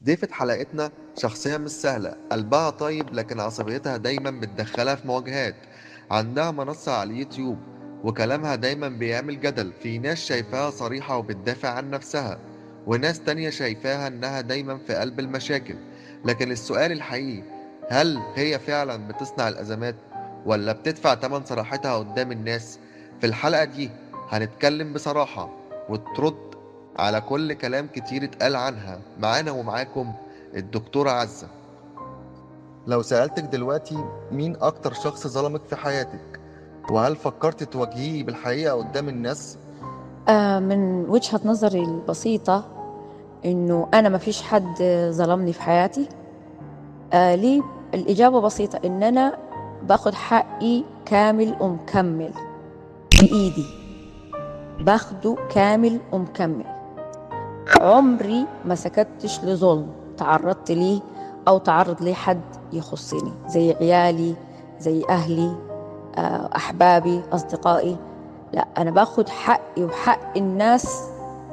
ضيفة حلقتنا شخصية مش سهلة، قلبها طيب لكن عصبيتها دايما بتدخلها في مواجهات. عندها منصة على اليوتيوب وكلامها دايما بيعمل جدل. في ناس شايفاها صريحة وبتدافع عن نفسها، وناس تانية شايفاها انها دايما في قلب المشاكل. لكن السؤال الحقيقي، هل هي فعلا بتصنع الأزمات ولا بتدفع تمن صراحتها قدام الناس؟ في الحلقة دي هنتكلم بصراحة وترد على كل كلام كتير اتقال عنها. معانا ومعاكم الدكتورة عزة. لو سألتك دلوقتي مين أكتر شخص ظلمك في حياتك، وهل فكرت تواجهيه بالحقيقة قدام الناس؟ من وجهة نظري البسيطة إنه أنا ما فيش حد ظلمني في حياتي. ليه؟ الإجابة بسيطة، إن أنا باخد حقي كامل ومكمل بإيدي، باخده كامل ومكمل. عمري ما سكتش لظلم تعرضت ليه أو تعرض ليه حد يخصني، زي عيالي، زي أهلي، أحبابي، أصدقائي. لا، أنا باخد حقي وحق الناس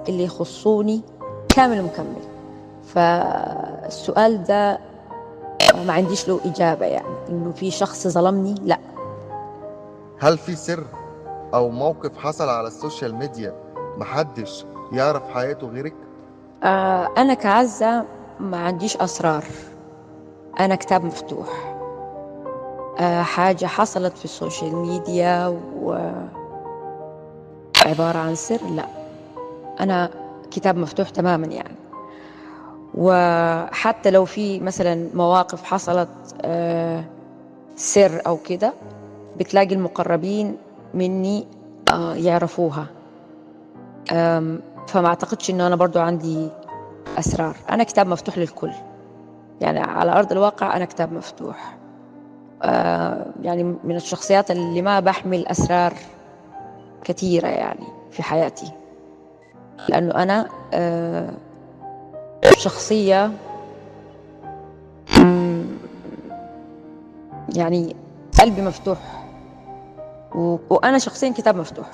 اللي يخصوني كامل ومكمل. فالسؤال ده ما عنديش له إجابة، يعني إنه في شخص ظلمني، لا. هل في سر أو موقف حصل على السوشيال ميديا محدش يعرف حياته غيرك؟ أنا كعزة ما عنديش أسرار، أنا كتاب مفتوح. حاجة حصلت في السوشيال ميديا وعبارة عن سر، لا، أنا كتاب مفتوح تماما يعني. وحتى لو في مثلا مواقف حصلت سر أو كده، بتلاقي المقربين مني يعرفوها. فما أعتقدش إنه أنا برضو عندي أسرار. أنا كتاب مفتوح للكل، يعني على أرض الواقع أنا كتاب مفتوح. يعني من الشخصيات اللي ما بحمل أسرار كثيرة يعني في حياتي، لأنه أنا شخصية يعني قلبي مفتوح، وأنا شخصيا كتاب مفتوح.